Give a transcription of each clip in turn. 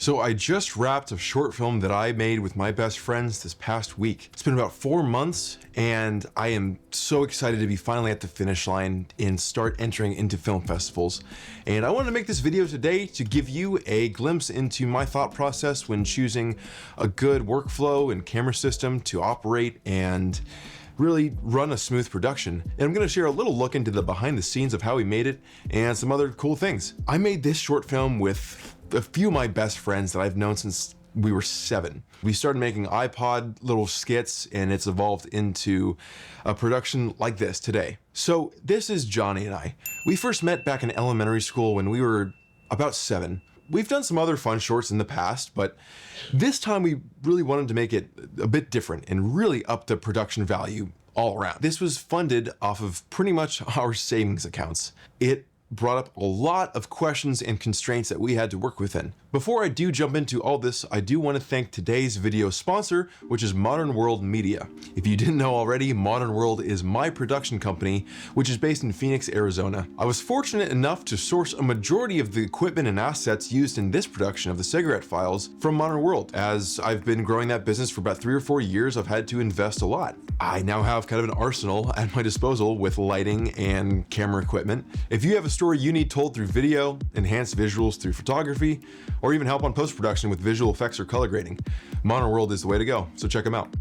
So I just wrapped a short film that I made with my best friends this past week. It's been about 4 months and I am so excited to be finally at the finish line and start entering into film festivals. And I wanted to make this video today to give you a glimpse into my thought process when choosing a good workflow and camera system to operate and really run a smooth production. And I'm gonna share a little look into the behind the scenes of how we made it and some other cool things. I made this short film with a few of my best friends that I've known since we were 7. We started making iPod little skits and it's evolved into a production like this today. So this is Johnny and I. We first met back in elementary school when we were about 7. We've done some other fun shorts in the past, but this time we really wanted to make it a bit different and really up the production value all around. This was funded off of pretty much our savings accounts. It brought up a lot of questions and constraints that we had to work within. Before I do jump into all this, I do want to thank today's video sponsor, which is Modern World Media. If you didn't know already, Modern World is my production company, which is based in Phoenix, Arizona. I was fortunate enough to source a majority of the equipment and assets used in this production of the Cigarette Files from Modern World. As I've been growing that business for about 3 or 4 years, I've had to invest a lot. I now have kind of an arsenal at my disposal with lighting and camera equipment. If you have a story you need told through video, enhanced visuals through photography, or even help on post-production with visual effects or color grading, Modern World is the way to go, so check them out.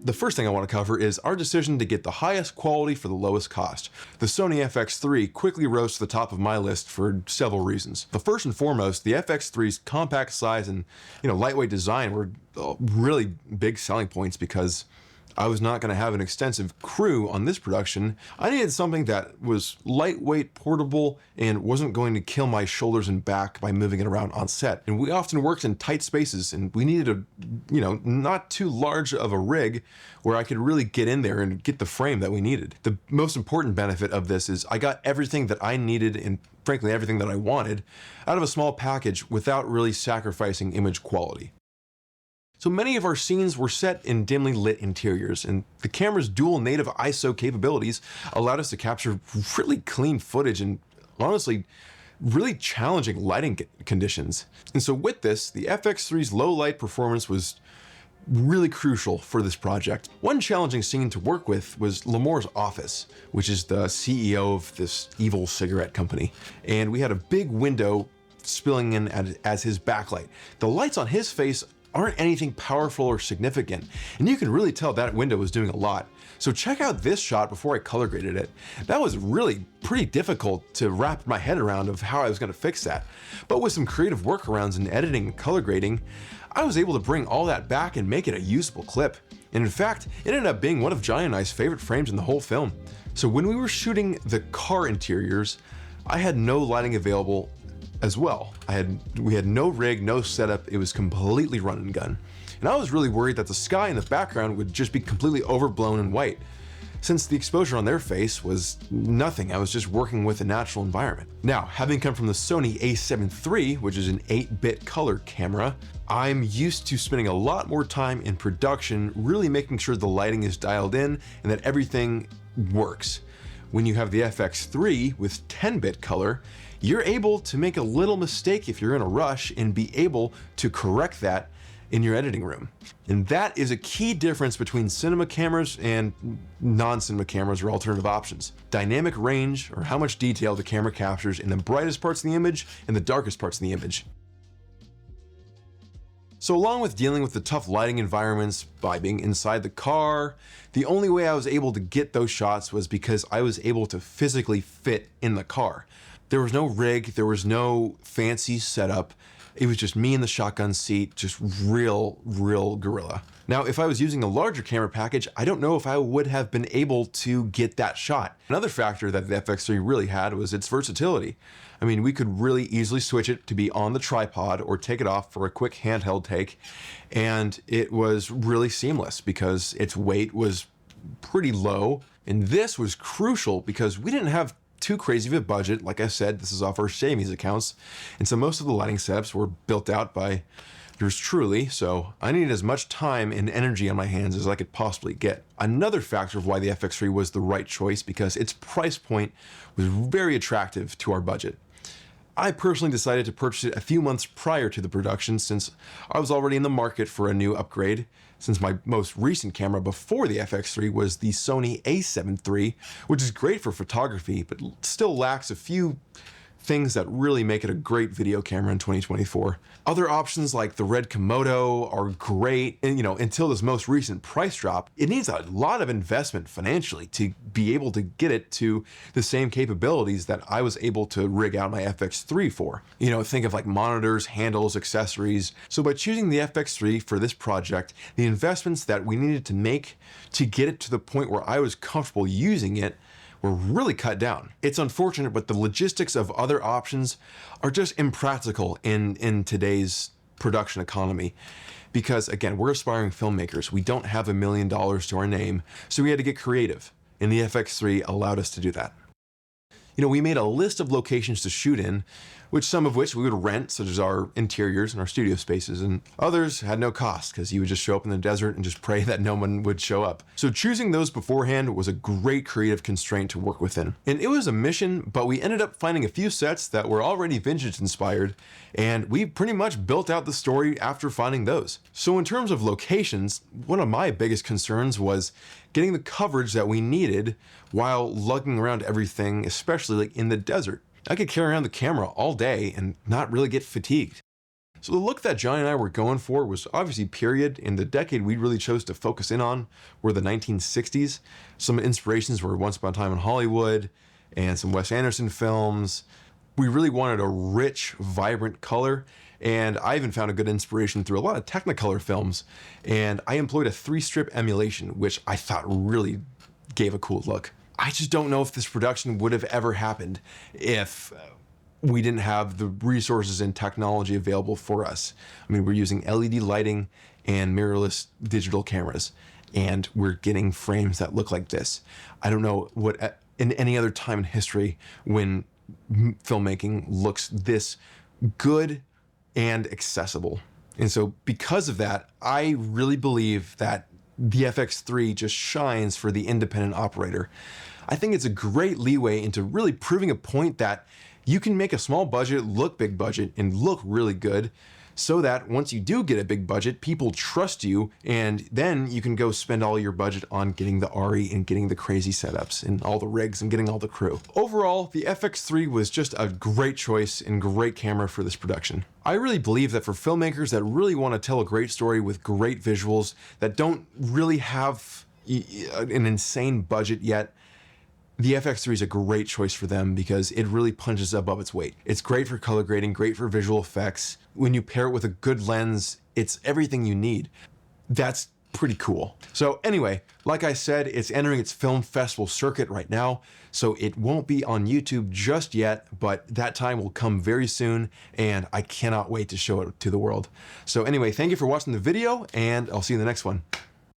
The first thing I want to cover is our decision to get the highest quality for the lowest cost. The Sony FX3 quickly rose to the top of my list for several reasons. The first and foremost, the FX3's compact size and lightweight design were really big selling points because I was not going to have an extensive crew on this production. I needed something that was lightweight, portable, and wasn't going to kill my shoulders and back by moving it around on set. And we often worked in tight spaces and we needed a, not too large of a rig where I could really get in there and get the frame that we needed. The most important benefit of this is I got everything that I needed and frankly everything that I wanted out of a small package without really sacrificing image quality. So many of our scenes were set in dimly lit interiors, and the camera's dual native ISO capabilities allowed us to capture really clean footage and honestly, really challenging lighting conditions. And so with this, the FX3's low light performance was really crucial for this project. One challenging scene to work with was Lamore's office, which is the CEO of this evil cigarette company. And we had a big window spilling in as his backlight. The lights on his face aren't anything powerful or significant, and you can really tell that window was doing a lot. So check out this shot before I color graded it. That was really pretty difficult to wrap my head around of how I was going to fix that. But with some creative workarounds in editing and color grading, I was able to bring all that back and make it a usable clip. And in fact, it ended up being one of Johnny and I's favorite frames in the whole film. So when we were shooting the car interiors, I had no lighting available as well. We had no rig, no setup. It was completely run and gun. And I was really worried that the sky in the background would just be completely overblown and white. Since the exposure on their face was nothing, I was just working with a natural environment. Now, having come from the Sony A7 III, which is an 8-bit color camera, I'm used to spending a lot more time in production, really making sure the lighting is dialed in and that everything works. When you have the FX3 with 10-bit color, you're able to make a little mistake if you're in a rush and be able to correct that in your editing room. And that is a key difference between cinema cameras and non-cinema cameras or alternative options. Dynamic range, or how much detail the camera captures in the brightest parts of the image and the darkest parts of the image. So along with dealing with the tough lighting environments by being inside the car, the only way I was able to get those shots was because I was able to physically fit in the car. There was no rig, there was no fancy setup. It was just me in the shotgun seat, just real guerrilla. Now, if I was using a larger camera package, I don't know if I would have been able to get that shot. Another factor that the FX3 really had was its versatility. I mean, we could really easily switch it to be on the tripod or take it off for a quick handheld take. And it was really seamless because its weight was pretty low. And this was crucial because we didn't have too crazy of a budget. Like I said, this is off our savings accounts. And so most of the lighting setups were built out by yours truly. So I needed as much time and energy on my hands as I could possibly get. Another factor of why the FX3 was the right choice because its price point was very attractive to our budget. I personally decided to purchase it a few months prior to the production since I was already in the market for a new upgrade, since my most recent camera before the FX3 was the Sony A7 III, which is great for photography, but still lacks a few things that really make it a great video camera in 2024. Other options like the Red Komodo are great, and until this most recent price drop, it needs a lot of investment financially to be able to get it to the same capabilities that I was able to rig out my FX3 for. Think of like monitors, handles, accessories. So by choosing the FX3 for this project, the investments that we needed to make to get it to the point where I was comfortable using it were really cut down. It's unfortunate, but the logistics of other options are just impractical in today's production economy. Because again, we're aspiring filmmakers. We don't have $1 million to our name, so we had to get creative. And the FX3 allowed us to do that. We made a list of locations to shoot in, some of which we would rent, such as our interiors and our studio spaces, and others had no cost because you would just show up in the desert and just pray that no one would show up. So choosing those beforehand was a great creative constraint to work within. And it was a mission, but we ended up finding a few sets that were already vintage inspired, and we pretty much built out the story after finding those. So in terms of locations, one of my biggest concerns was getting the coverage that we needed while lugging around everything, especially like in the desert. I could carry around the camera all day and not really get fatigued. So the look that Johnny and I were going for was obviously period, and the decade we really chose to focus in on were the 1960s. Some inspirations were Once Upon a Time in Hollywood and some Wes Anderson films. We really wanted a rich, vibrant color, and I even found a good inspiration through a lot of Technicolor films, and I employed a 3-strip emulation, which I thought really gave a cool look. I just don't know if this production would have ever happened if we didn't have the resources and technology available for us. I mean, we're using LED lighting and mirrorless digital cameras, and we're getting frames that look like this. I don't know what in any other time in history when filmmaking looks this good and accessible. And so because of that, I really believe that the FX3 just shines for the independent operator. I think it's a great leeway into really proving a point that you can make a small budget look big budget and look really good, so that once you do get a big budget, people trust you, and then you can go spend all your budget on getting the RE and getting the crazy setups and all the rigs and getting all the crew. Overall, the FX3 was just a great choice and great camera for this production. I really believe that for filmmakers that really want to tell a great story with great visuals, that don't really have an insane budget yet, the FX3 is a great choice for them because it really punches above its weight. It's great for color grading, great for visual effects. When you pair it with a good lens, it's everything you need. That's pretty cool. So anyway, like I said, it's entering its film festival circuit right now, so it won't be on YouTube just yet, but that time will come very soon, and I cannot wait to show it to the world. So anyway, thank you for watching the video, and I'll see you in the next one.